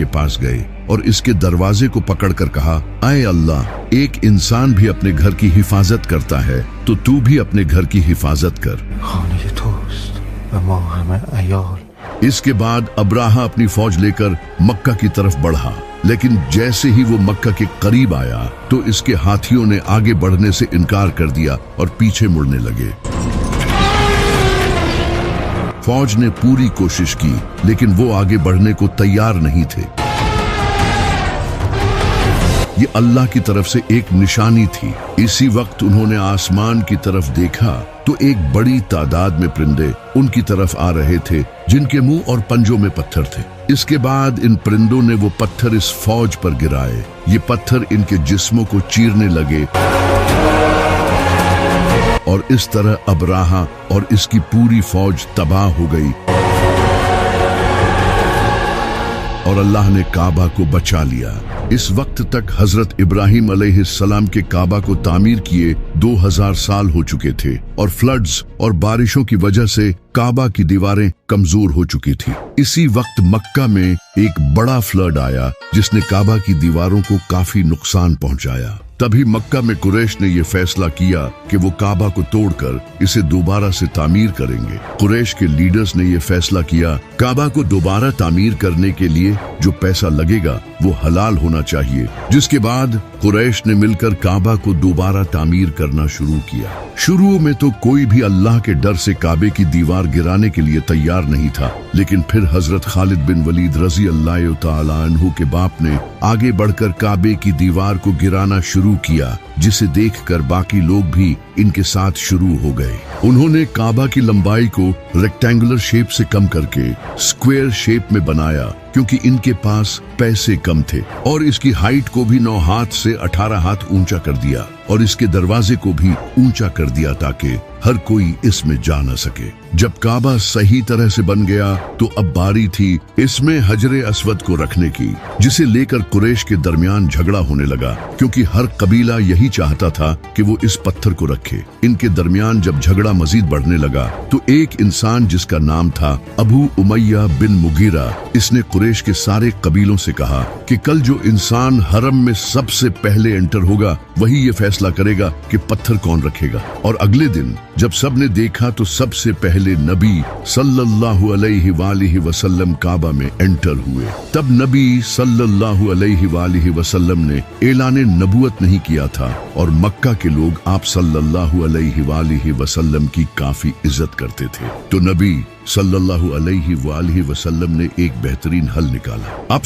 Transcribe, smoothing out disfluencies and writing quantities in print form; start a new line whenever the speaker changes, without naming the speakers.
के पास गए और इसके दरवाजे को पकड़कर कहा, आए अल्लाह, एक इंसान भी अपने घर की हिफाजत करता है तो तू भी अपने घर की हिफाजत कर। इसके बाद अब्राहा अपनी फौज लेकर मक्का की तरफ बढ़ा, लेकिन जैसे ही वो मक्का के करीब आया तो इसके हाथियों ने आगे बढ़ने से इनकार कर दिया और पीछे मुड़ने लगे। फौज ने पूरी कोशिश की, लेकिन वो आगे बढ़ने को तैयार नहीं थे। ये अल्लाह की तरफ से एक निशानी थी। इसी वक्त उन्होंने आसमान की तरफ देखा तो एक बड़ी तादाद में परिंदे उनकी तरफ आ रहे थे, जिनके मुंह और पंजों में पत्थर थे। इसके बाद इन परिंदों ने वो पत्थर इस फौज पर गिराए। ये पत्थर इनके जिस्मों को चीरने लगे और इस तरह अब्राहा और इसकी पूरी फौज तबाह हो गई और अल्लाह ने काबा को बचा लिया। इस वक्त तक हजरत इब्राहिम अलैहिस्सलाम के काबा को तामीर किए 2000 साल हो चुके थे और फ्लड्स और बारिशों की वजह से काबा की दीवारें कमजोर हो चुकी थी। इसी वक्त मक्का में एक बड़ा फ्लड आया जिसने काबा की दीवारों को काफी नुकसान पहुंचाया। तभी मक्का में कुरैश ने यह फैसला किया कि वो काबा को तोड़कर इसे दोबारा से तामीर करेंगे। कुरैश के लीडर्स ने यह फैसला किया, काबा को दोबारा तामीर करने के लिए जो पैसा लगेगा वो हलाल होना चाहिए। जिसके बाद कुरैश ने मिलकर काबा को दोबारा तामीर करना शुरू किया। शुरू में तो कोई भी अल्लाह के डर से काबे की दीवार गिराने के लिए तैयार नहीं था, लेकिन फिर हजरत खालिद बिन वलीद रजी अल्लाह तआला अन्हु के बाप ने आगे बढ़कर काबे की दीवार को गिराना शुरू किया, जिसे देखकर बाकी लोग भी इनके साथ शुरू हो गए। उन्होंने काबा की लंबाई को रेक्टेंगुलर शेप से कम करके स्क्वायर शेप में बनाया, क्योंकि इनके पास पैसे कम थे, और इसकी हाइट को भी 9 हाथ से 18 हाथ ऊंचा कर दिया और इसके दरवाजे को भी ऊंचा कर दिया ताकि हर कोई इसमें जा न सके। जब काबा सही तरह से बन गया तो अब बारी थी इसमें हजरे अस्वद को रखने की, जिसे लेकर कुरैश के दरमियान झगड़ा होने लगा, क्योंकि हर कबीला यही चाहता था कि वो इस पत्थर को रखे। इनके दरमियान जब झगड़ा मजीद बढ़ने लगा तो एक इंसान जिसका नाम था अबू उमैया बिन मुगीरा, इसने कुरैश के सारे कबीलों से कहा कि कल जो इंसान हरम में सबसे पहले एंटर होगा वही ये फैसला करेगा कि पत्थर कौन रखेगा। और अगले दिन जब सबने देखा तो सबसे पहले नबी सल्लल्लाहु अलैहि वसल्लम काबा में एंटर हुए। तब नबी सल्लल्लाहु अलैहि वसल्लम ने ऐलाने नबूवत नहीं किया था और मक्का के लोग आप सल्लल्लाहु अलैहि वसल्लम की काफी इज्जत करते थे। तो नबी सल्लल्लाहु अलैहि वसल्लम ने एक बेहतरीन हल निकाला। आप